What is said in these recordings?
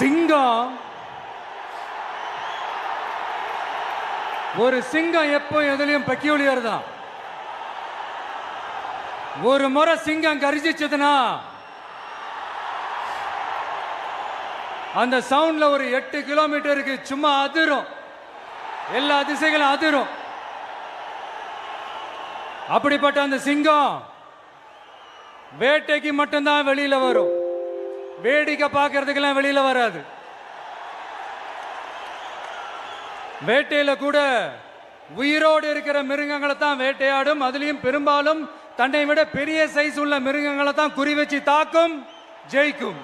சிங்கம் ஒரு சிங்கம் எப்போ எதுலயும் பெக்யூலியர் தான். ஒரு முறை சிங்கம் கர்ஜிச்சதுன்னா அந்த சவுண்ட்ல ஒரு 8 கிலோமீட்டருக்கு சும்மா அதிரும், எல்லா திசைகளும் அதிரும். அப்படிப்பட்ட அந்த சிங்கம் வேட்டைக்கு மட்டும்தான் வெளியில வரும், வேடிக்கை பார்க்கறதுக்கெல்லாம் வெளியில வராது. வேட்டையில கூட உயிரோடு இருக்கிற மிருகங்களை தான் வேட்டையாடும். அதுலயும் பெரும்பாலும் தன்னை விட பெரிய சைஸ் உள்ள மிருகங்களை தான் குறி வச்சு தாக்கும், ஜெயிக்கும்.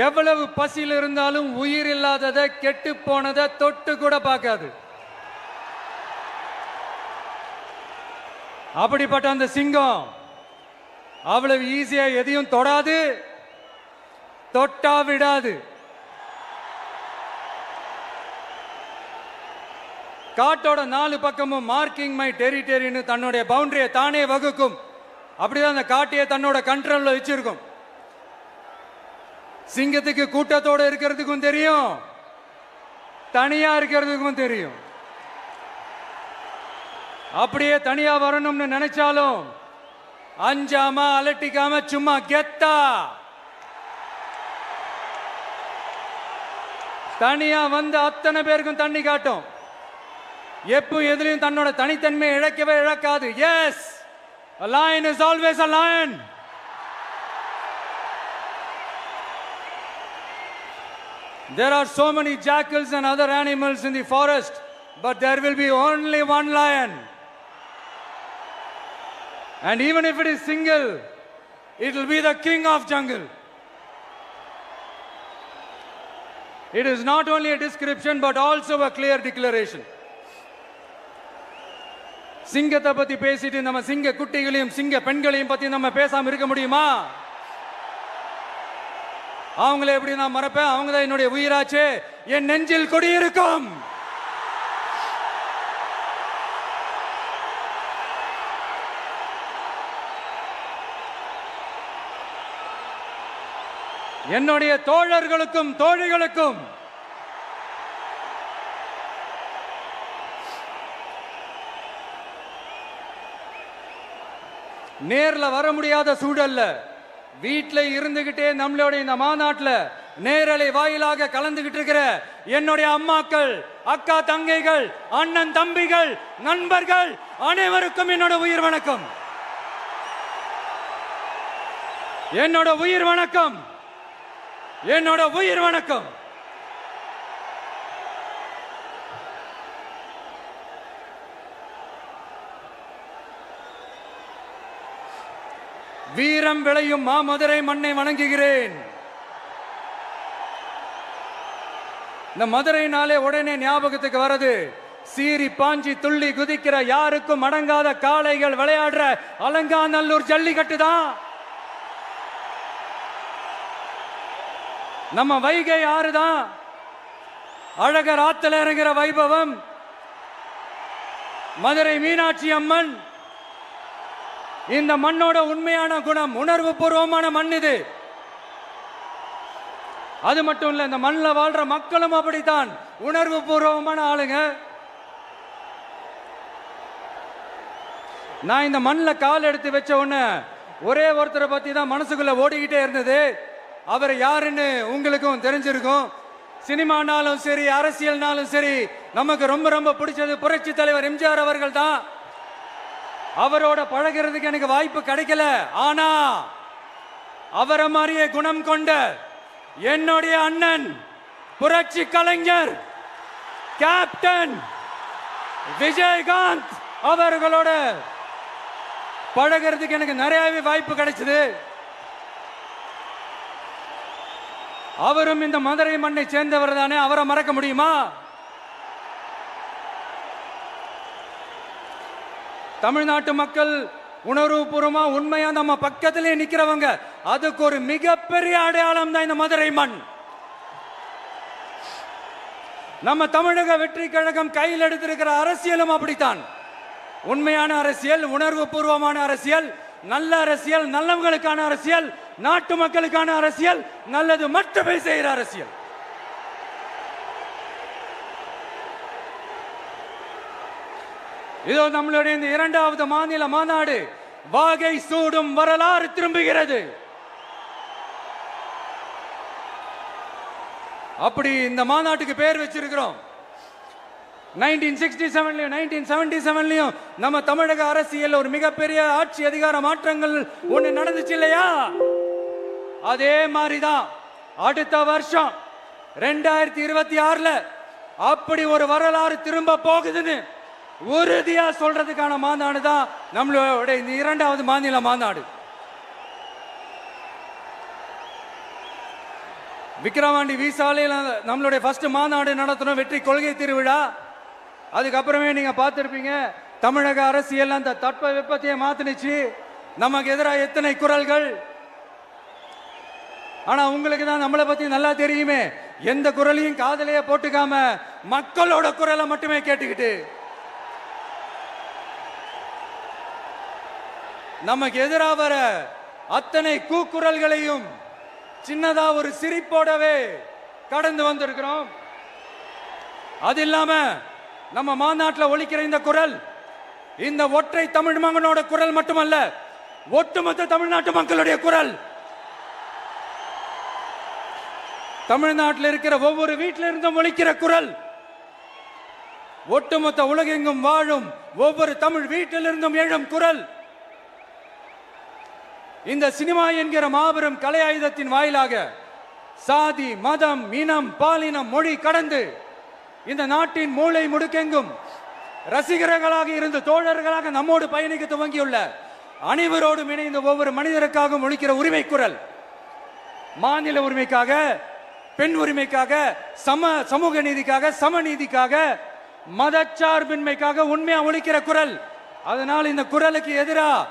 எவ்வளவு பசியில் இருந்தாலும் உயிர் இல்லாததை, கெட்டு போனதை தொட்டு கூட பார்க்காது. அப்படிப்பட்ட அந்த சிங்கம் அவ்வளவு ஈஸியா எதையும் தொடாது, தொட்டா விடாது. காட்டோட 4 பக்கமும் மார்க்கிங் மை டெரிட்டரின்னு தன்னுடைய பவுண்டரியை தானே வகுக்கும். அப்படிதான் அந்த காட்டையே தன்னோட கண்ட்ரோல்ல வச்சிருக்கும். சிங்கத்துக்கு கூட்டத்தோட இருக்கிறதுக்கும் தெரியும், தனியா இருக்கிறதுக்கும் தெரியும். அப்படியே தனியா வரணும்னு நினைச்சாலும் அஞ்சாம அலட்டிக்காம சும்மா கெத்தா தனியா வந்து அத்தனை பேருக்கும் தண்ணி காட்டும். எப்போ எதுலயும் தன்னோட தனித்தன்மையை இழக்கவே இழக்காது. Yes, a lion is always a lion. There are so many jackals and other animals in the forest, but there will be only one lion. And even if it is single, it will be the king of jungle. It is not only a description but also a clear declaration. சிங்கத்தை பத்தி பேசிட்டு நம்ம சிங்க குட்டிகளையும் சிங்க பெண்களையும் பத்தி நம்ம பேசாம இருக்க முடியுமா? அவங்கள எப்படி நான் மறப்பேன்? அவங்க தான் என்னுடைய உயிராச்சே, என் நெஞ்சில் குடியிருக்கும். என்னுடைய தோழர்களுக்கும் தோழிகளுக்கும் நேர்ல வர முடியாத சூழல்ல வீட்டில் இருந்துகிட்டே நம்மளோட இந்த மாநாட்டில் நேரலை வாயிலாக கலந்துகிட்டு இருக்கிற என்னுடைய அம்மாக்கள், அக்கா தங்கைகள், அண்ணன் தம்பிகள், நண்பர்கள் அனைவருக்கும் என்னோட உயிர் வணக்கம். என்னோட உயிர் வணக்கம், என்னோட உயிர் வணக்கம். வீரம் விளையும் மாமதுரை மண்ணை வணங்குகிறேன். இந்த மதுரைனாலே உடனே ஞாபகத்துக்கு வரது சீறி பாஞ்சி துள்ளி குதிக்கிற யாருக்கும் அடங்காத காளைகள் விளையாடுற அலங்காநல்லூர் ஜல்லிக்கட்டு தான். நம்ம வைகை ஆறு தான். அழகர் ஆத்துல இறங்குற வைபவம், மதுரை மீனாட்சி அம்மன். இந்த மண்ணோட உண்மையான குணம் உணர்வு பூர்வமான மண் இது. அது மட்டும் இல்ல, இந்த மண்ணில் வாழ்ற மக்களும் அப்படித்தான் உணர்வு பூர்வமான ஆளுங்க. நான் இந்த மண்ணில் கால் எடுத்து வச்ச உடனே ஒரே ஒருத்தரை பத்தி தான் மனசுக்குள்ள ஓடிக்கிட்டே இருந்தது. அவர் யாருன்னு உங்களுக்கும் தெரிஞ்சிருக்கும். சினிமானாலும் சரி, அரசியல்னாலும் சரி, நமக்கு ரொம்ப ரொம்ப பிடிச்சது புரட்சி தலைவர் எம்ஜிஆர் அவர்கள் தான். அவரோட பழகிறதுக்கு எனக்கு வாய்ப்பு கிடைக்கல. ஆனா அவரை மாதிரியே குணம் கொண்ட என்னுடைய அண்ணன் புரட்சி கலைஞர் கேப்டன் விஜயகாந்த் அவர்களோட பழகிறதுக்கு எனக்கு நிறையவே வாய்ப்பு கிடைச்சது. அவரும் இந்த மதுரை மண்ணை சேர்ந்தவர் தானே, அவரை மறக்க முடியுமா? தமிழ்நாட்டு மக்கள் உணர்வுபூர்வமா உண்மையா நம்ம பக்கத்திலே நிக்கிறவங்க, அதுக்கு ஒரு மிகப்பெரிய அடையாளம் தான் இந்த மதுரை மண். நம்ம தமிழக வெற்றி கழகம் கையில் எடுத்திருக்கிற அரசியலும் அப்படித்தான். உண்மையான அரசியல், உணர்வு பூர்வமான அரசியல், நல்ல அரசியல், நல்லவங்களுக்கான அரசியல், நாட்டு மக்களுக்கான அரசியல், நல்லது மட்டுமே செய்கிற அரசியல். இதோ நம்மளுடைய இந்த இரண்டாவது மாநில மாநாடு வாகை சூடும் வரலாறு திரும்புகிறது. அப்படி இந்த மாநாட்டுக்கு பேர் வச்சிருக்கிறோம். 1967லயும் 1977லயும் நம்ம தமிழக அரசியல் ஒரு மிகப்பெரிய ஆட்சி அதிகார மாற்றங்கள் ஒண்ணு நடந்துச்சு இல்லையா? அதே மாதிரிதான் அடுத்த வருஷம் 2026ல அப்படி ஒரு வரலாறு திரும்ப போகுதுன்னு உறுதியா சொல்றதுக்கான மாநாடு தான் நம்மளோட இந்த இரண்டாவது மாநில மாநாடு. விக்கிரவாண்டி விசாலையில் நம்மளுடைய ஃபர்ஸ்ட் மாநாடு நடத்தணும், வெற்றி கொள்கை திருவிழா. அதுக்கப்புறமே நீங்க பார்த்திருப்பீங்க, தமிழக அரசியல் அந்த தட்ப வெப்பத்தையே மாத்தினுச்சு. நமக்கு எதிராக எத்தனை குரல்கள். ஆனா உங்களுக்கு தான் நம்மளை பத்தி நல்லா தெரியுமே, எந்த குரலையும் காதலையே போட்டுக்காம மக்களோட குரலை மட்டுமே கேட்டுக்கிட்டு நமக்கு எதிராக வர அத்தனை கூக்குரல்களையும் சின்னதா ஒரு சிரிப்போடவே கடந்து வந்திருக்கிறோம். அது இல்லாம நம்ம மாநாட்டில் ஒலிக்கிற இந்த குரல் இந்த ஒற்றை தமிழ் மகனோட குரல் மட்டுமல்ல, ஒட்டுமொத்த தமிழ்நாட்டு மக்களுடைய குரல். தமிழ்நாட்டில் இருக்கிற ஒவ்வொரு வீட்டில இருந்தும் ஒலிக்கிற குரல், ஒட்டுமொத்த உலகெங்கும் வாழும் ஒவ்வொரு தமிழ் வீட்டிலிருந்தும் எழும் குரல். இந்த சினிமா என்கிற மாபெரும் கலை ஆயுதத்தின் வாயிலாக சாதி, மதம், இனம், பாலினம், மொழி கடந்து இந்த நாட்டின் மூளை முடுக்கெங்கும் ரசிகர்களாக இருந்து தோழர்களாக நம்மோடு பயணிக்க துவங்கியுள்ள அனைவரோடும் இணைந்த ஒவ்வொரு மனிதருக்காகவும் ஒலிக்கிற உரிமை குரல். மாநில உரிமைக்காக, பெண் உரிமைக்காக, சமூக நீதிக்காக, சமநீதிக்காக, மதச்சார்பின்மைக்காக உண்மையா ஒலிக்கிற குரல். அதனால் இந்த குரலுக்கு எதிராக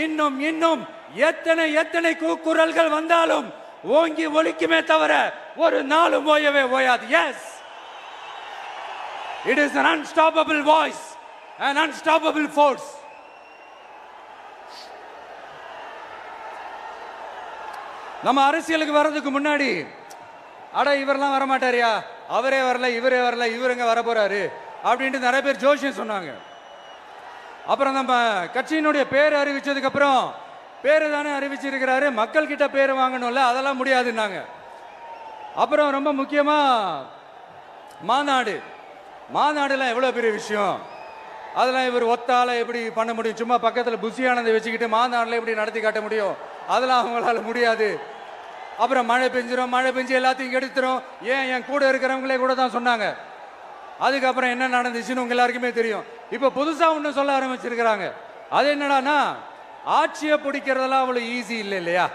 இன்னும் இன்னும் எத்தனை குரல்கள் வந்தாலும் ஓங்கி ஒலிக்குமே தவிர ஒரு நாளும் ஓயவே ஓயாது. Yes, it is an unstoppable voice, an unstoppable force. நம்ம அரசியலுக்கு வர்றதுக்கு முன்னாடி அட இவரெல்லாம் வரமாட்டாரியா, அவரே வரல, இவரே வரல, இவருங்க வர போறாரு அப்படின்ட்டு நிறைய பேர் ஜோஷியம் சொன்னாங்க. அப்புறம் நம்ம கட்சியினுடைய பேர் அறிவிச்சதுக்கு அப்புறம் பேரு தானே அறிவிச்சிருக்கிறாரு, மக்கள் கிட்ட பேர் வாங்கணும்ல, அதெல்லாம் முடியாதுன்னாங்க. அப்புறம் ரொம்ப முக்கியமா மாநாடுலாம் எவ்வளவு பெரிய விஷயம், அதெல்லாம் இவர் ஒத்தால எப்படி பண்ண முடியும், சும்மா பக்கத்தில் புசியானதை வச்சுக்கிட்டு மாநாடுல எப்படி நடத்தி காட்ட முடியும், அதெல்லாம் அவங்களால முடியாது. அப்புறம் மழை பெஞ்சு எல்லாத்தையும் கெடுத்துரும். ஏன் என் கூட இருக்கிறவங்களே கூட தான் சொன்னாங்க. அதுக்கப்புறம் என்ன நடந்துச்சுன்னு உங்க எல்லாருக்குமே தெரியும். இப்ப புதுசா ஒண்ணு சொல்ல ஆரம்பிச்சிருக்கிறாங்க. அது என்னடானா, ஆட்சியை பிடிக்கிறதெல்லாம் அவ்வளவு ஈஸி இல்லை இல்லையா.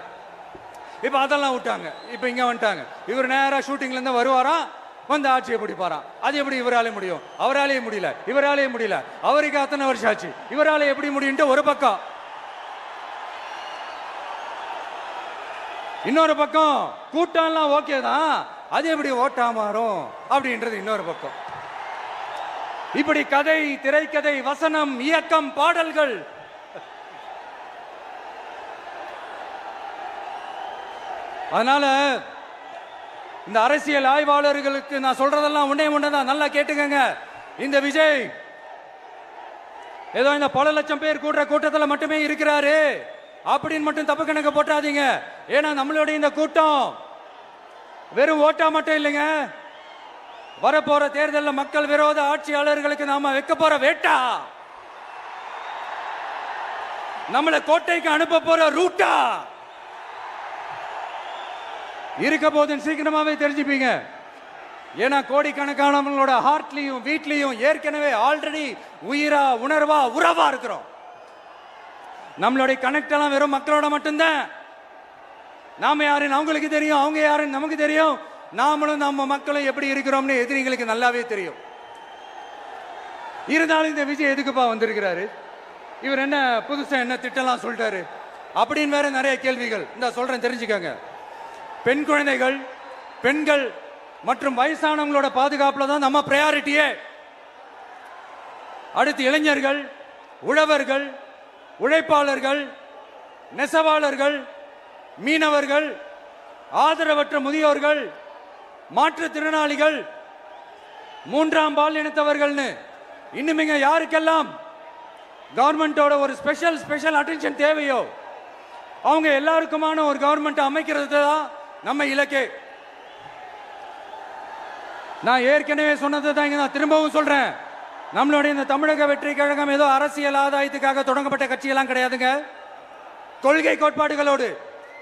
இப்ப அதெல்லாம் விட்டாங்க, இப்ப இங்க வந்துட்டாங்க. இவர் நேரா ஷூட்டிங்ல இருந்து வருவாராம், வந்து ஆட்சியை பிடிப்பாராம். அது எப்படி இவராலே முடியும், அவராலே முடியல, இவராலே முடியல, அவருக்கு அத்தனை வருஷம் ஆச்சு, இவராலே எப்படி முடியும்ட்டு ஒரு பக்கம். இன்னொரு பக்கம் கூட்டம்லாம் ஓகே தான், அது எப்படி ஓட்டா மாறும் அப்படின்றது இன்னொரு பக்கம். இப்படி கதை, திரைக்கதை, வசனம், இயக்கம், பாடல்கள், அதனால இந்த அரசியல் ஆய்வாளர்களுக்கு நான் சொல்றதெல்லாம் ஒன்னேதான், நல்லா கேட்டுக்கங்க. இந்த விஜய் ஏதோ இந்த பல லட்சம் பேர் கூடுற கூட்டத்தில் மட்டுமே இருக்கிறாரு அப்படின்னு மட்டும் தப்பு கணக்கு போட்டாதீங்க. ஏன்னா நம்மளுடைய இந்த கூட்டம் வெறும் ஓட்டா மட்டும் இல்லைங்க, வரப்போற தேர்தலில் மக்கள் விரோத ஆட்சியாளர்களுக்கு நாம வைக்க போற வேட்டா, நம்மளை கோட்டைக்கு அனுப்ப போற ரூட்டா இருக்க போதுன்னு சீக்கிரமாவே தெரிஞ்சுப்பீங்க. ஏன்னா கோடிக்கணக்கானவங்களோட ஹார்ட்லயும் வீட்லயும் ஏற்கனவே ஆல்ரெடி உயிரா, உணர்வா, உறவா இருக்கிறோம். நம்மளுடைய கனெக்ட் எல்லாம் வெறும் மக்களோட மட்டும்தான். நாம யாருன்னு அவங்களுக்கு தெரியும், அவங்க யாருன்னு நமக்கு தெரியும். நாமளும் நம்ம மக்களும் எப்படி இருக்கிறோம்னு எதிரிங்களுக்கு நல்லாவே தெரியும். இருந்தாலும் இந்த விஜய் எதுக்குப்பா வந்திருக்கிறாரு, இவர் என்ன புதுசா என்ன திட்டம்லாம் சொல்லிட்டாரு அப்படின்னு வேற நிறைய கேள்விகள். இந்த சொல்றேன் தெரிஞ்சுக்கங்க. பெண் குழந்தைகள், பெண்கள் மற்றும் வயசானவங்களோட பாதுகாப்புல தான் நம்ம பிரையாரிட்டியே. அடுத்து இளைஞர்கள், உழவர்கள், உழைப்பாளர்கள், நெசவாளர்கள், மீனவர்கள், ஆதரவற்ற முதியோர்கள், மாற்றுத்திறனாளிகள், மூன்றாம் பால் இனத்தவர்கள்னு இன்னும் யாருக்கெல்லாம் கவர்மெண்டோட ஒரு ஸ்பெஷல் அட்டென்ஷன் தேவையோ அவங்க எல்லாருக்குமான ஒரு கவர்மெண்ட் அமைக்கிறது தான் நம்ம இலக்கே. நான் ஏற்கனவே சொன்னது தான் இங்க நான் திரும்பவும் சொல்றேன். நம்மளுடைய இந்த தமிழக வெற்றி கழகம் ஏதோ அரசியல் ஆதாயத்துக்காக தொடங்கப்பட்ட கட்சியெல்லாம் கிடையாதுங்க. கொள்கை கோட்பாடுகளோடு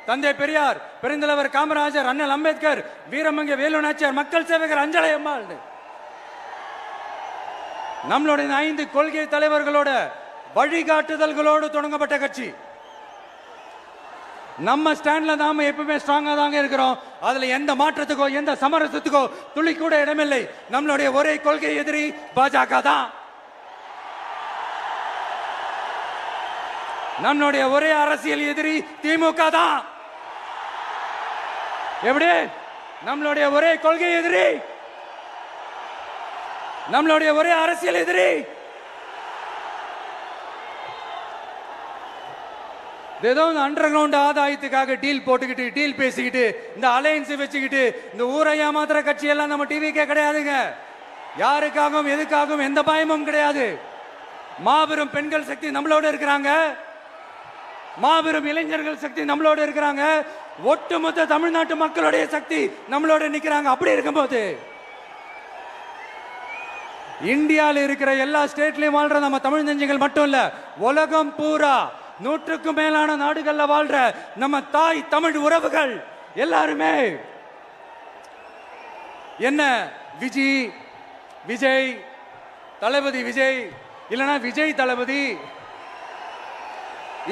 தந்தை பெரியார், பெருந்தலைவர் காமராஜர், அண்ணல் அம்பேத்கர், வீரமங்க வேலு நாச்சியார், மக்கள் சேவகர் அஞ்சலை அம்மாள், நம்மளுடைய 5 கொள்கை தலைவர்களோட வழிகாட்டுதல்களோடு தொடங்கப்பட்ட கட்சி. நம்ம ஸ்டாண்ட்ல நாம எப்பவுமே ஸ்ட்ராங்கா தாங்க இருக்கிறோம். அதுல எந்த மாற்றத்துக்கோ எந்த சமரசத்துக்கோ துளி கூட இடமில்லை. நம்மளுடைய ஒரே கொள்கை எதிரி பாஜக தான். நம்மளுடைய ஒரே அரசியல் எதிரி திமுக தான். எப்படி? நம்மளுடைய ஒரே கொள்கை எதிரி, நம்மளுடைய ஒரே அரசியல் எதிரி ஏதோ அண்டர் கிரவுண்ட் ஆதாயத்துக்காக டீல் போட்டுக்கிட்டு டீல் பேசிக்கிட்டு இந்த அலையன்ஸ் வச்சுக்கிட்டு இந்த ஊரை ஏமாத்துற கட்சி எல்லாம் நம்ம டிவிக்கே கிடையாதுங்க. யாருக்காகவும் எதுக்காகவும் எந்த பயமும் கிடையாது. மாபெரும் பெண்கள் சக்தி நம்மளோட இருக்கிறாங்க, மாபெரும் இளைஞர்கள் சக்தி நம்மளோட இருக்கிறாங்க, ஒட்டுமொத்த தமிழ்நாட்டு மக்களுடைய சக்தி நம்மளோட நிக்கிறாங்க. அப்படி இருக்கும்போது இந்தியாவில் இருக்கிற எல்லா ஸ்டேட்லயும் வாழ்ற நம்ம தமிழ் நெஞ்சங்கள் மட்டும் இல்ல, உலகம் பூரா 100க்கும் மேலான நாடுகள்ல வாழ்ற நம்ம தாய் தமிழ் உறவுகள் எல்லாருமே என்ன விஜய் தளபதி விஜய் இல்லனா விஜய் தளபதி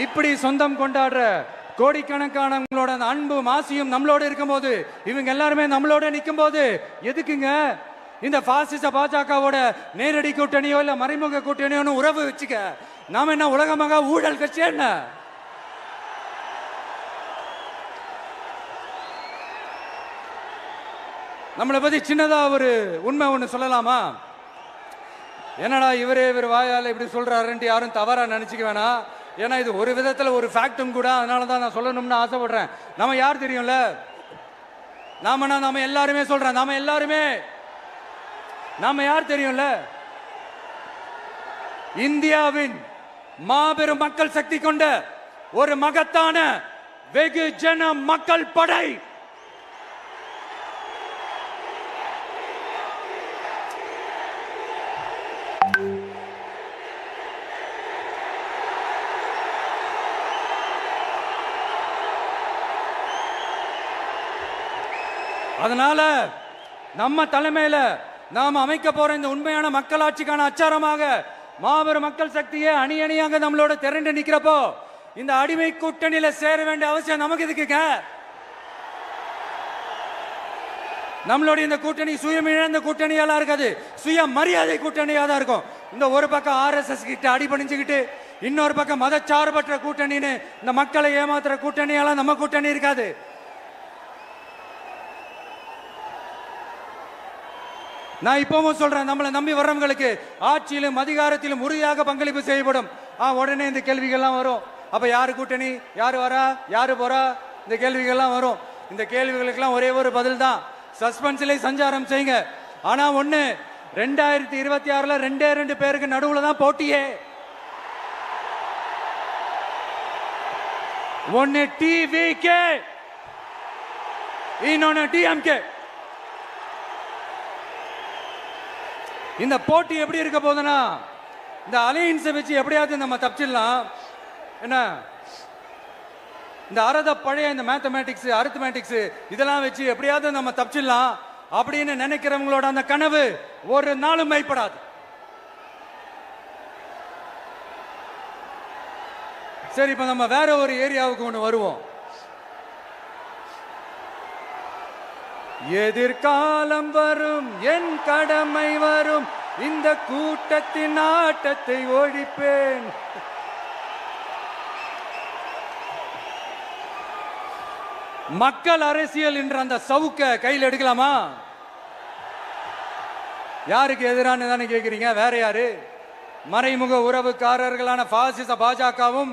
இப்படி சொந்தம் கொண்டாடுற கோடிக்கணக்கானவங்களோட அன்பு மாசியும் நம்மளோட இருக்கும்போது, இவங்க எல்லாருமே நம்மளோட நிற்கும் போது எதுக்குங்க இந்த பாசிச பாஜகவோட நேரடி கூட்டணியோ இல்ல மறைமுக கூட்டணியோ உறவு வச்சுக்க? நாம என்ன உலகமாக ஊழல் கட்சி என்ன? நம்மளை பத்தி சின்னதா ஒரு உண்மை ஒண்ணு சொல்லலாமா? என்னடா இவர் வாயால இப்படி சொல்றாருன்ட்டு யாரும் தவறா நினைச்சுக்க வேணாம். ஏன்னா இது ஒரு விதத்துல ஒரு ஃபேக்டும் கூட. அதனாலதான் நான் சொல்லணும்னு ஆசைப்படுறேன். நம்ம யார் தெரியும்ல? நாம எல்லாருமே சொல்றேன். நாம யார் தெரியும்ல? இந்தியாவின் மாபெரும் மக்கள் சக்தி கொண்ட ஒரு மகத்தான வெகுஜன மக்கள் படை. அதனால நம்ம தலைமையில நாம் அமைக்க போற இந்த உண்மையான மக்களாட்சிக்கான அச்சாரமாக மாபெரும் மக்கள் சக்தியை அணி அணியாக நம்மளோட திரண்டு நிக்கிறப்போ இந்த அடிமை கூட்டணியில சேர வேண்டிய அவசியம் நமக்கு இருக்குங்க. நம்மளுடைய இந்த கூட்டணி சுயமிழந்த கூட்டணியெல்லாம் இருக்காது, சுய மரியாதை கூட்டணியா தான் இருக்கும். இந்த ஒரு பக்கம் RSS கிட்ட அடிபணிஞ்சுக்கிட்டு, இன்னொரு பக்கம் மதச்சார்பற்ற கூட்டணின்னு இந்த மக்களை ஏமாத்துற கூட்டணியெல்லாம் நம்ம கூட்டணி இருக்காது. நான் இப்பவும் சொல்றேன், நம்மளை நம்பி வர்றவங்களுக்கு ஆட்சியிலும் அதிகாரத்திலும் உறுதியாக பங்களிப்பு செய்யப்படும். உடனே இந்த கேள்விகள்லாம் வரும். அப்ப யாரு கூட்டணி, யாரு வரா, யாரு போறா, இந்த கேள்விகள்லாம் வரும். இந்த கேள்விகளுக்கெல்லாம் ஒரே ஒரு பதில் தான், சஸ்பென்ஸ்ல சஞ்சாரம் செய்யுங்க. ஆனா ஒண்ணு, 2026ல 2 பேருக்கு நடுவுல தான் போட்டியே. ஒன்னு டிவிகே, இன்னொன்னு டிஎம்கே. இந்த போட்டி எப்படி இருக்க போதுன்னா, இந்த அலையன்ஸை வச்சு எப்படியாவது நம்ம தப்பிச்சிடலாம். என்ன இந்த பழைய இந்த மேத்தமேட்டிக்ஸ், அரித்மேட்டிக்ஸ் இதெல்லாம் வச்சு எப்படியாவது நம்ம தப்பிச்சிடலாம் அப்படின்னு நினைக்கிறவங்களோட அந்த கனவு ஒரு நாளும் மைப்படாது. சரி, இப்ப நம்ம வேற ஒரு ஏரியாவுக்கு ஒன்று வருவோம். எதிர்காலம் வரும், என் கடமை வரும், இந்த கூட்டத்தின் ஆட்டத்தை ஒழிப்பேன். மக்கள் அரசியல் என்ற அந்த சவுக்க கையில் எடுக்கலாமா? யாருக்கு எதிரான தானே கேட்கிறீங்க? வேற யாரு? மறைமுக உறவுக்காரர்களான பாசிச பாஜகவும்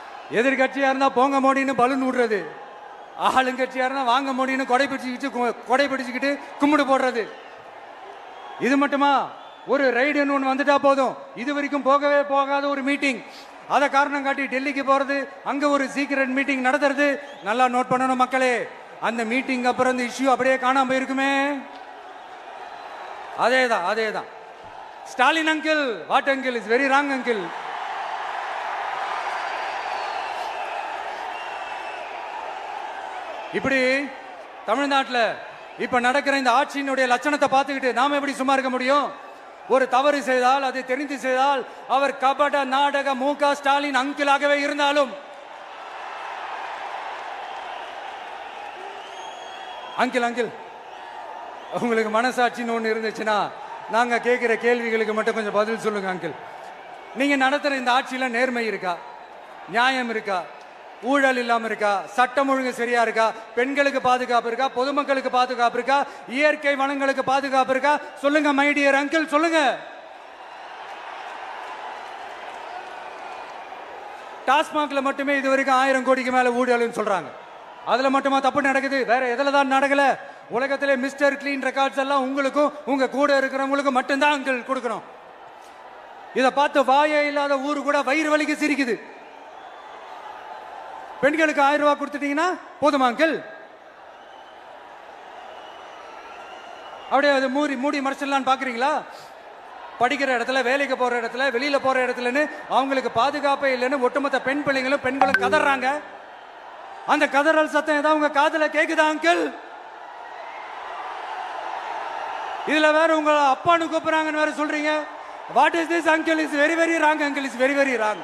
எதிர்கட்சியா இருந்தா போங்க மோடின்னு பலூன் விடுறது, ஆளுங்கட்சியா இருந்தா வாங்க மோடின்னு கொடை பிடிச்சுக்கிட்டு கும்பிடு போடுறது. இது மட்டுமா? ஒரு ரைடுன்னு ஒன்று வந்துட்டா போதும், இது வரைக்கும் போகவே போகாத ஒரு மீட்டிங், அதை காரணம் காட்டி டெல்லிக்கு போறது, அங்க ஒரு சீக்கிரட் மீட்டிங் நடத்துறது. நல்லா நோட் பண்ணணும் மக்களே, அந்த மீட்டிங் அப்புறம் இந்த இஷ்யூ அப்படியே காணாம போயிருக்குமே. அதேதான் அதேதான். Stalin uncle, what uncle is very wrong uncle. இப்படி தமிழ்நாட்டில் இப்ப நடக்கிற இந்த ஆட்சியினுடைய லட்சணத்தை பார்த்துக்கிட்டு நாம எப்படி சும்மா இருக்க முடியும்? ஒரு தவறு செய்தால், அதை தெரிந்து செய்தால், அவர் கபட நாடக மு.க. ஸ்டாலின் அங்கிளாகவே இருந்தாலும், அங்கிள் அங்கிள் உங்களுக்கு மனசாட்சின்னு ஒன்று இருந்துச்சுன்னா நாங்க கேட்கிற கேள்விகளுக்கு மட்டும் கொஞ்சம் பதில் சொல்லுங்க அங்கிள். நீங்க நடத்துற இந்த ஆட்சியில நேர்மை இருக்கா? நியாயம் இருக்கா? ஊழல் இல்லாம இருக்கா? சட்டம் ஒழுங்கு சரியா இருக்கா? பெண்களுக்கு பாதுகாப்பு இருக்கா? பொதுமக்களுக்கு பாதுகாப்பு இருக்கா? இயற்கை வளங்களுக்கு பாதுகாப்பு இருக்கா? சொல்லுங்க மை டியர் அங்கிள், சொல்லுங்க. டாஸ்மாக்ல மட்டுமே இது வரைக்கும் 1000 கோடிக்கு மேல ஊழல்னு சொல்றாங்க. அதுல மட்டுமா தப்பு நடக்குது? வேற எதுல தான் நடக்கல? உலகத்திலே மிஸ்டர் கிளீன் ரெக்கார்ட்ஸ் எல்லாம் உங்களுக்கும் உங்க கூட இருக்கிறவங்களுக்கும் மட்டும்தான் அங்கிள் கொடுக்கணும். இதை பார்த்து வாயே இல்லாத ஊரு கூட வயிறு வலிக்கு சிரிக்குது. பெண்களுக்கு 1000 ரூபாய் கொடுத்துட்டீங்கன்னா போதுமா அங்கிள்? அப்படியே அது மூடி மறைச்சிடலான்னு பாக்குறீங்களா? படிக்கிற இடத்துல, வேலைக்கு போற இடத்துல, வெளியில போற இடத்துலன்னு அவங்களுக்கு பாதுகாப்பே இல்லைன்னு ஒட்டுமொத்த பெண்களும் கதறாங்க. அந்த கதறல் சத்தம் ஏதாவது உங்க காதுல கேக்குதா அங்கிள்? இதுல வேற உங்க அப்பான்னு கூப்பிடுறாங்கன்னு வேற சொல்றீங்க. What is this uncle? Is very very wrong uncle, is very very wrong.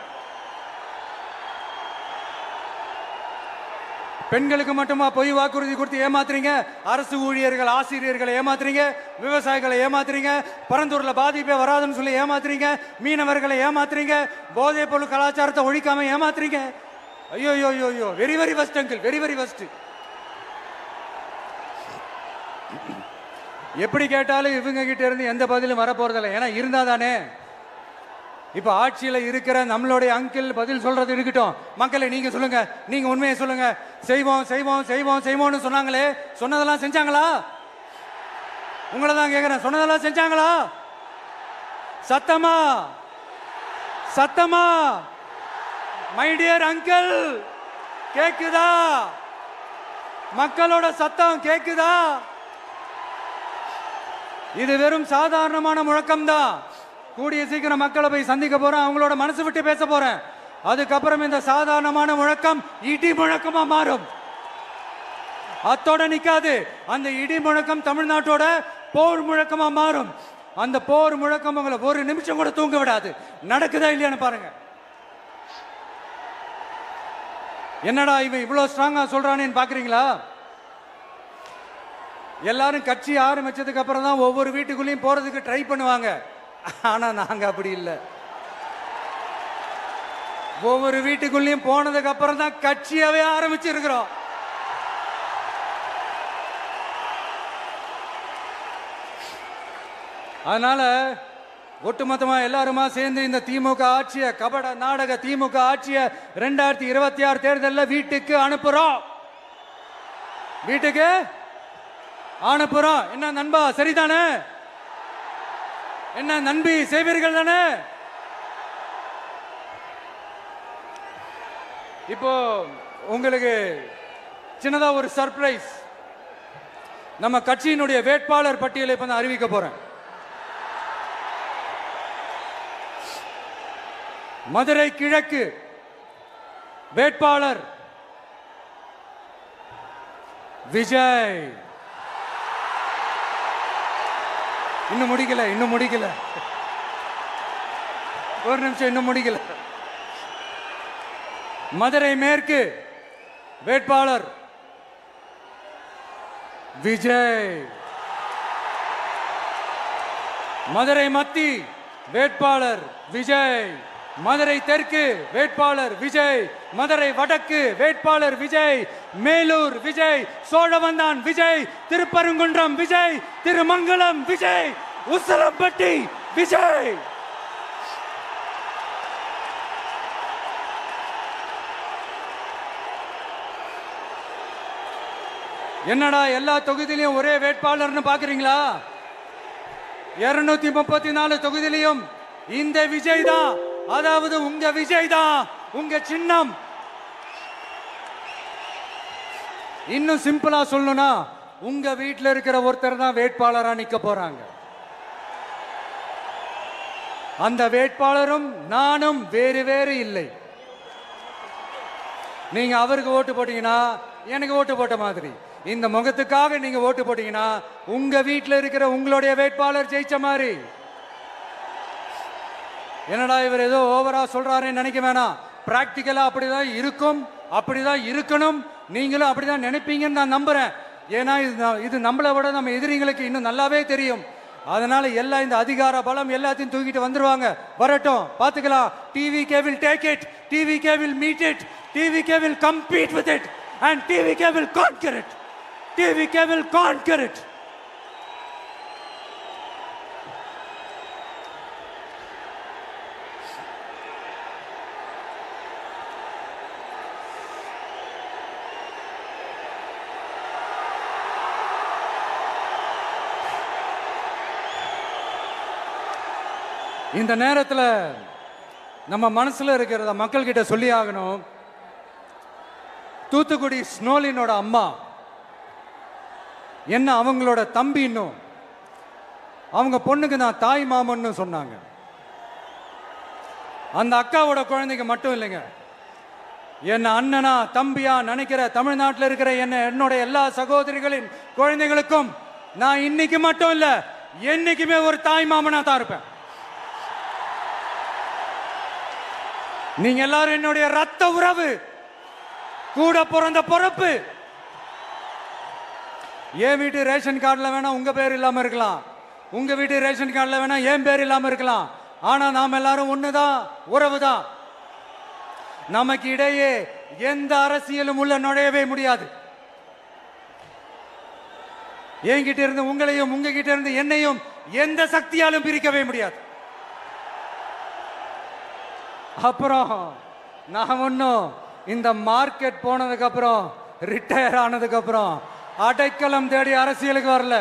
பெண்களுக்கு மட்டுமா பொய் வாக்குறுதி கொடுத்து ஏமாத்துறீங்க? அரசு ஊழியர்கள், ஆசிரியர்களை ஏமாத்துறீங்க, விவசாயிகளை ஏமாத்துறீங்க, பரந்தூர்ல பாதிப்பே வராதுன்னு சொல்லி ஏமாத்துறீங்க, மீனவர்களை ஏமாத்துறீங்க, போதைப் பொருள் கலாச்சாரத்தை ஒழிக்காம ஏமாத்துறீங்க. ஐயோ ஐயோ ஐயோ, very very வஸ்ட் uncle, very very வஸ்ட். எப்படி கேட்டாலும் இவங்க கிட்ட இருந்து எந்த பதிலும் வரப்போறதில்லை. ஏன்னா இருந்தா தானே. இப்ப ஆட்சியில இருக்கிற நம்மளுடைய அங்கிள் பதில் சொல்றது இருக்கட்டும். மக்களை நீங்க சொல்லுங்க, நீங்க உண்மையை சொல்லுங்க. செய்வோம் செய்வோம் செய்வோம் செய்வோம்னு சொன்னாங்களே, சொன்னதெல்லாம் செஞ்சாங்களா? உங்களை தான் கேட்கிறேன், சொன்னதெல்லாம் செஞ்சாங்களா? சத்தமா சத்தமா மை டியர் அங்கிள், கேக்குதா? மக்களோட சத்தம் கேக்குதா? இது வெறும் சாதாரணமான முழக்கம் தான். கூடிய சீக்கிரம் மக்களை போய் சந்திக்க போறேன், அவங்களோட மனசு விட்டு பேச போறேன். அதுக்கப்புறம் இந்த சாதாரணமான முழக்கம் இடி முழக்கமா மாறும். அத்தோட நிக்காது. அந்த இடி முழக்கம் தமிழ்நாட்டோட போர் முழக்கமா மாறும். அந்த போர் முழக்கம் உங்களை ஒரு நிமிஷம் கூட தூங்க விடாது. நடக்குதா இல்லையான்னு பாருங்க. என்னடா இவன் இவ்வளவு ஸ்ட்ராங்கா சொல்றானேன்னு பாக்குறீங்களா? எல்லாரும் கட்சி ஆரம்பிச்சதுக்கு அப்புறம் தான் ஒவ்வொரு வீட்டுக்குள்ளேயும் போறதுக்கு ட்ரை பண்ணுவாங்க. ஆனா நாங்க அப்படி இல்லை. ஒவ்வொரு வீட்டுக்குள்ளேயும் போனதுக்கு அப்புறம் தான் கட்சியாவே ஆரம்பிச்சிருக்கிறோம். அதனால ஒட்டுமொத்தமா எல்லாருமா சேர்ந்து இந்த திமுக ஆட்சியை, கபட நாடக திமுக ஆட்சியை 2026 தேர்தலில் வீட்டுக்கு அனுப்புறோம். வீட்டுக்கு அனுப்புறோம். என்ன நண்பா, சரிதானே? என்ன நம்பி செய்வீர்கள் தானே? இப்போ உங்களுக்கு சின்னதா ஒரு சர்ப்ரைஸ். நம்ம கட்சியினுடைய வேட்பாளர் பட்டியலை இப்ப நான் அறிவிக்க போறேன். மதுரை கிழக்கு வேட்பாளர் விஜய். இன்னும் முடிக்கல. ஒரு நிமிஷம், இன்னும் முடிக்கல. மதுரை மேற்கு வேட்பாளர் விஜய். மதுரை மத்தி வேட்பாளர் விஜய். மதுரை தெற்கு வேட்பாளர் விஜய். மதுரை வடக்கு வேட்பாளர் விஜய். மேலூர் விஜய். சோழவந்தான் விஜய். திருப்பரங்குன்றம் விஜய். திருமங்கலம் விஜய். உசலம்பட்டி விஜய். என்னடா எல்லா தொகுதியிலையும் ஒரே வேட்பாளர்னு பாக்குறீங்களா? 234 தொகுதியிலையும் இந்த விஜய் தான், அதாவது உங்க விஜய் தான் உங்க சின்னம். இன்னும் சிம்பிளா சொல்லணும்னா உங்க வீட்டில் இருக்கிற ஒருத்தர் தான் வேட்பாளரா நிக்க போறாங்க. அந்த வேட்பாளரும் நானும் வேறு வேறு இல்லை. நீங்க அவருக்கு ஓட்டு போட்டீங்கன்னா எனக்கு ஓட்டு போட்ட மாதிரி, இந்த முகத்துக்காக நீங்க ஓட்டு போட்டீங்கன்னா உங்க வீட்டில் இருக்கிற உங்களுடைய வேட்பாளர் ஜெயிச்ச மாதிரி. என்னடா இவர் ஏதோ ஓவரா சொல்றாருன்னு நினைக்க வேணாம். பிராக்டிக்கலா அப்படிதான் இருக்கும், அப்படிதான் இருக்கணும். நீங்களும் அப்படிதான் நினைப்பீங்கன்னு நான் நம்புறேன். ஏன்னா இது நம்மளை விட நம்ம எதிரிங்களுக்கு இன்னும் நல்லாவே தெரியும். அதனால எல்லா இந்த அதிகார பலம் எல்லாத்தையும் தூக்கிட்டு வந்துருவாங்க. வரட்டும், பாத்துக்கலாம். TVK will take it, TVK will meet it, TVK will compete with it and TVK will conquer it, TVK will conquer it. இந்த நேரத்தில் நம்ம மனசுல இருக்கிறத மக்கள் கிட்ட சொல்லி ஆகணும். தூத்துக்குடி ஸ்னோலினோட அம்மா என்ன அவங்களோட தம்பி, இன்னும் அவங்க பொண்ணுக்கு நான் தாய் மாமன்னு சொன்னாங்க. அந்த அக்காவோட குழந்தைக்கு மட்டும் இல்லைங்க, என்ன அண்ணனா தம்பியா நினைக்கிற தமிழ்நாட்டில் இருக்கிற என்னோட எல்லா சகோதரிகளின் குழந்தைகளுக்கும் நான் இன்னைக்கு மட்டும் இல்ல, என்னைக்குமே ஒரு தாய் மாமனா தான் இருப்பேன். நீங்க எல்லாரும் என்னுடைய ரத்த உறவு, கூட பிறந்த பொறுப்பு. என் வீட்டு ரேஷன் கார்டுல வேணா உங்க பேர் இல்லாம இருக்கலாம், உங்க வீட்டு ரேஷன் கார்டுல வேணா என் பேர் இல்லாம இருக்கலாம். ஆனா நாம் எல்லாரும் ஒண்ணுதான், உறவுதான். நமக்கு இடையே எந்த அரசியலும் உள்ள நுழையவே முடியாது. என்கிட்ட இருந்து உங்களையும் உங்ககிட்ட இருந்து என்னையும் எந்த சக்தியாலும் பிரிக்கவே முடியாது. அப்புறம் நான் ஒன்னும் இந்த மார்க்கெட் போனதுக்கு அப்புறம், ரிட்டையர் ஆனதுக்கு அப்புறம் அடைக்கலம் தேடி அரசியலுக்கு வரல,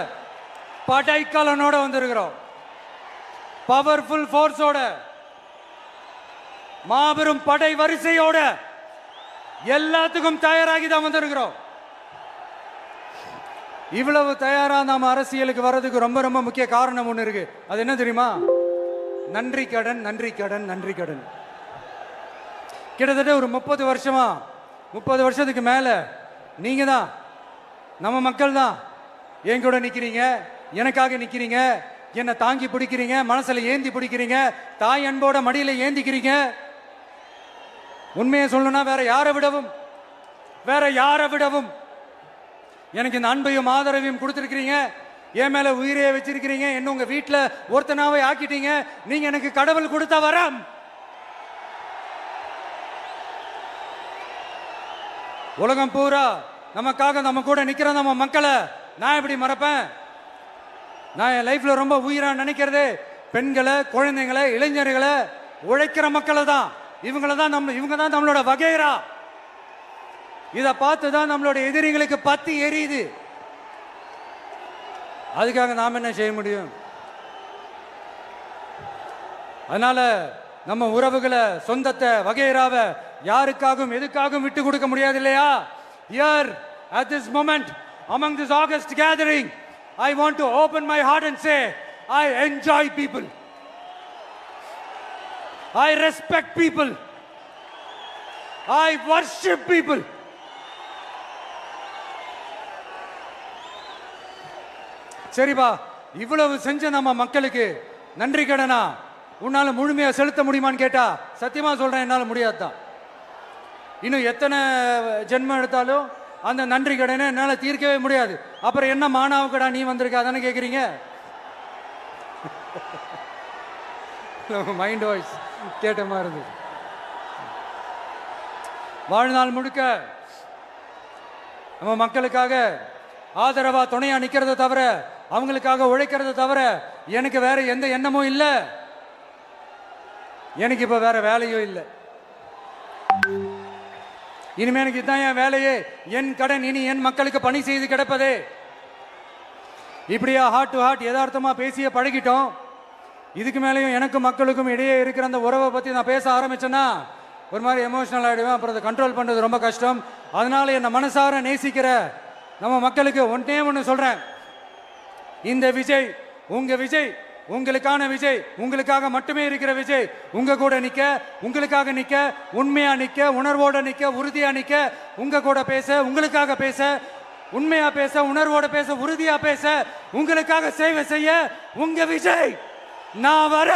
படைக்கலனோட வந்திருக்கிறோம். பவர்ஃபுல் ஃபோர்ஸோட, மாபெரும் படை வரிசையோட, எல்லாத்துக்கும் தயாராகி தான் வந்திருக்கிறோம். இவ்வளவு தயாரா நாம அரசியலுக்கு வர்றதுக்கு ரொம்ப ரொம்ப முக்கிய காரணம் ஒண்ணு இருக்கு. அது என்ன தெரியுமா? நன்றி கடன், நன்றி கடன், நன்றி கடன். கிட்டத்தட்ட ஒரு 30 வருஷத்துக்கு மேல நீங்க தான், நம்ம மக்கள் தான் என் கூட நிக்கிறீங்க, எனக்காக நிக்கிறீங்க, என்னை தாங்கி பிடிக்கிறீங்க, மனசுல ஏந்தி பிடிக்கிறீங்க, தாய் அன்போட மடியில ஏந்திக்கிறீங்க. உண்மையை சொல்லணும்னா வேற யாரை விடவும் எனக்கு இந்த அன்பையும் ஆதரவையும் கொடுத்திருக்கிறீங்க. என் மேல உயிரையே வச்சிருக்கிறீங்க. என்ன உங்க வீட்டுல ஒருத்தனாவே ஆக்கிட்டீங்க. நீங்க எனக்கு கடவுள் கொடுத்த வரம். உலகம் பூரா நமக்காக நம்ம கூட நிக்கிற நம்ம மக்களை நான் எப்படி மறப்பேன்? நான் என் லைஃப்ல ரொம்ப உயிரா நினைக்கிறது பெண்களை, குழந்தைங்களை, இளைஞர்களை, உழைக்கிற மக்களை தான். இவங்க தான் நம்மளோட வகைரா. இதை பார்த்து தான் நம்மளோட எதிரிகளுக்கு பத்தி எரியுது. அதுக்காக நாம் என்ன செய்ய முடியும்? அதனால நம்ம உறவுகளை, சொந்தத்தை, வகைராவை யாருக்காகவும் எதுக்காகவும் விட்டு கொடுக்க முடியாது இல்லையா? Here at this moment among this August gathering, I want to open my heart and say I enjoy people, I respect people, I worship people. சரிப்பா, இவ்வளவு செஞ்ச நம்ம மக்களுக்கு நன்றி கடனா உன்னால முழுமையா செலுத்த முடியுமான்னு கேட்டா சத்தியமா சொல்றேன், என்னால முடியாதுதான். இன்னும் எத்தனை ஜென்மம் எடுத்தாலும் அந்த நன்றி கடனை என்னால தீர்க்கவே முடியாது. அப்புறம் என்ன மானாவுக்கடா நீ வந்திருக்க அதானே கேக்குறீங்க? மைண்ட் வாய்ஸ் கேட்ட மாதிரி இருந்தது. வாழ்நாள் முழுக்க நம்ம மக்களுக்காக ஆதரவா துணையா நிக்கிறத தவிர, அவங்களுக்காக உழைக்கிறத தவிர எனக்கு வேற எந்த எண்ணமும் இல்லை. எனக்கு இப்ப வேற வேலையும் இல்லை. இனிமே எனக்கு இதுதான் என் வேலையே, என் கடன் இனி என் மக்களுக்கு பணி செய்து கிடப்பதே. இப்படியா ஹார்ட் டு ஹார்ட் யதார்த்தமா பேசிய பழகிட்டோம். இதுக்கு மேலேயும் எனக்கும் மக்களுக்கும் இடையே இருக்கிற அந்த உறவை பத்தி நான் பேச ஆரம்பிச்சேன்னா ஒரு மாதிரி எமோஷனல் ஆகிடுவேன். அப்புறம் அதை கண்ட்ரோல் பண்ணுறது ரொம்ப கஷ்டம். அதனால என்னை மனசார நேசிக்கிற நம்ம மக்களுக்கு ஒன்றே ஒன்று சொல்றேன். இந்த விஜய் உங்க விஜய், உங்களுக்கான விஜய், உங்களுக்காக மட்டுமே இருக்கிற விஜய். உங்க கூட நிக்க, உங்களுக்காக நிக்க, உண்மையா நிக்க, உணர்வோட நிக்க, உறுதியா நிக்க, உங்க கூட பேச, உங்களுக்காக பேச, உண்மையா பேச, உணர்வோட பேச, உறுதியா பேச, உங்களுக்காக சேவை செய்ய உங்க விஜய் நான் வர.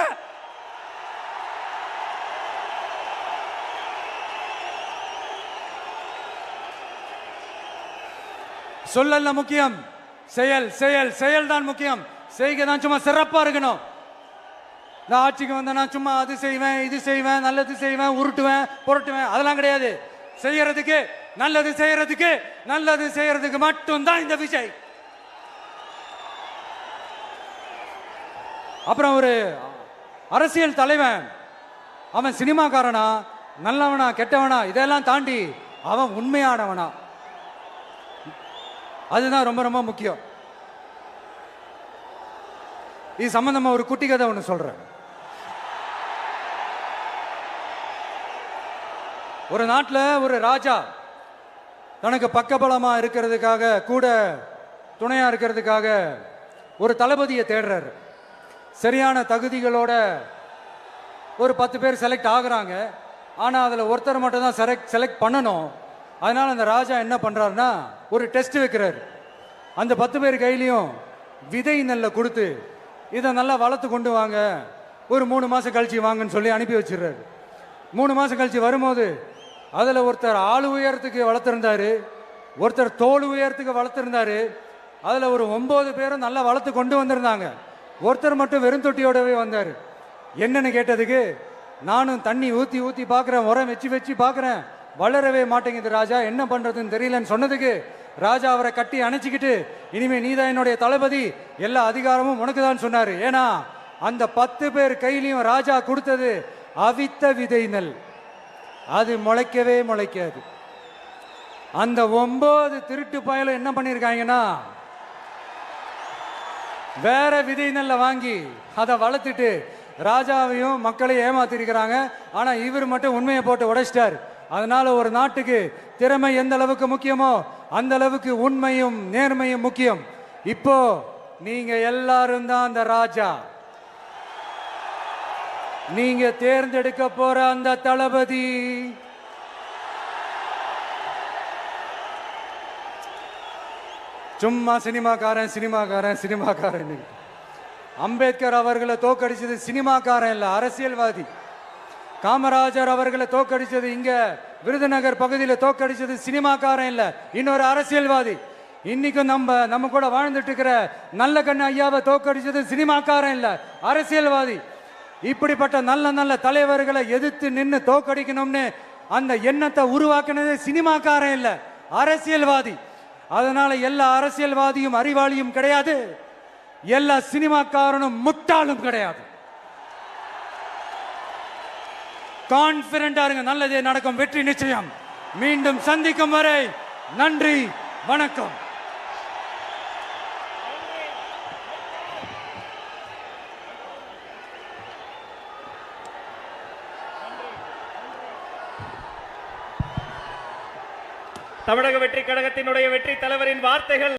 சொல்லல முக்கியம், செயல் செயல் செயல் தான் முக்கியம். செய்க தான் சும்மா சிறப்பா இருக்கணும். நான் ஆட்சிக்கு வந்தேன்னா சும்மா அது செய்வேன், இது செய்வேன், நல்லது செய்வேன், உருட்டுவேன், புரட்டுவேன், அதெல்லாம் கிடையாது. செய்யறதுக்கு, நல்லது செய்யறதுக்கு, நல்லது செய்யறதுக்கு மட்டும்தான் இந்த விஜய். அப்புறம் ஒரு அரசியல் தலைவன் அவன் சினிமாக்காரனா, நல்லவனா, கெட்டவனா, இதெல்லாம் தாண்டி அவன் உண்மையானவனா, அதுதான் ரொம்ப ரொம்ப முக்கியம். இது சம்பந்தமா ஒரு குட்டி கதை ஒன்று சொல்றேன். ஒரு நாட்டில் ஒரு ராஜா தனக்கு பக்கபலமா இருக்கிறதுக்காக, கூட துணையா இருக்கிறதுக்காக ஒரு தளபதியை தேடுறாரு. சரியான தகுதிகளோட ஒரு 10 பேர் செலக்ட் ஆகுறாங்க. ஆனால் அதில் ஒருத்தர் மட்டும் தான் செலக்ட் பண்ணணும். அதனால அந்த ராஜா என்ன பண்றாருன்னா ஒரு டெஸ்ட் வைக்கிறார். அந்த 10 பேர் கையிலையும் விதை நெல்லை கொடுத்து இதை நல்லா வளர்த்து கொண்டு வாங்க, ஒரு 3 மாசம் கழிச்சு வாங்கன்னு சொல்லி அனுப்பி வச்சிடுறாரு. 3 மாசம் கழிச்சு வரும்போது அதில் ஒருத்தர் ஆள் உயரத்துக்கு வளர்த்துருந்தாரு, ஒருத்தர் தோல் உயரத்துக்கு வளர்த்துருந்தாரு. அதில் ஒரு 9 பேரும் நல்லா வளர்த்து கொண்டு வந்திருந்தாங்க. ஒருத்தர் மட்டும் வெறும் தொட்டியோடவே வந்தார். என்னன்னு கேட்டதுக்கு, நானும் தண்ணி ஊற்றி ஊற்றி பார்க்குறேன், உரம் வச்சு வச்சு பார்க்குறேன், வளரவே மாட்டேங்குது ராஜா, என்ன பண்ணுறதுன்னு தெரியலன்னு சொன்னதுக்கு ராஜா அவரை கட்டி அணைச்சிக்கிட்டு, இனிமே நீதான் என்னுடைய தளபதி, எல்லா அதிகாரமும் உனக்கு தான் சொன்னார். ஏன்னா அந்த 10 பேர் கையிலையும் ராஜா கொடுத்தது அவித்த விதை நெல், அது முளைக்கவே முளைக்காது. அந்த 9 திருட்டு பயலும் என்ன பண்ணியிருக்காங்கன்னா வேற விதை நெல்லை வாங்கி அதை வளர்த்துட்டு ராஜாவையும் மக்களையும் ஏமாத்திருக்கிறாங்க. ஆனா இவர் மட்டும் உண்மையை போட்டு உடைச்சிட்டார். அதனால ஒரு நாட்டுக்கு திறமை எந்த அளவுக்கு முக்கியமோ அந்த அளவுக்கு உண்மையும் நேர்மையும் முக்கியம். இப்போ நீங்க எல்லாரும் தான் அந்த ராஜா. நீங்க தேர்ந்தெடுக்க போற அந்த தளபதி சும்மா சினிமாக்காரன் சினிமாக்காரன் சினிமாக்காரன். அம்பேத்கர் அவர்களை தோக்கடிச்சது சினிமாக்காரன் இல்ல, அரசியல்வாதி. காமராஜர் அவர்களை தோக்கடிச்சது, இங்க விருதுநகர் பகுதியில் தோக்கடிச்சது சினிமாக்காரன் இல்ல, இன்னொரு அரசியல்வாதி. இன்னைக்கும் நம்ம கூட வாழ்ந்துட்டு இருக்கிற நல்ல கண்ணு ஐயாவை தோக்கடிச்சது சினிமாக்காரன் இல்ல, அரசியல்வாதி. இப்படிப்பட்ட நல்ல நல்ல தலைவர்களை எதிர்த்து நின்று தோக்கடிக்கணும்னு அந்த எண்ணத்தை உருவாக்குனது சினிமாக்காரன் இல்ல, அரசியல்வாதி. அதனால எல்லா அரசியல்வாதியும் அறிவாளியும் கிடையாது, எல்லா சினிமாக்காரனும் முட்டாளும் கிடையாது. கான்பிடண்டா இருங்க, நல்லதே நடக்கும், வெற்றி நிச்சயம். மீண்டும் சந்திக்கும் வரை நன்றி, வணக்கம். தமிழக வெற்றி கழகத்தினுடைய வெற்றி தலைவரின் வார்த்தைகள்.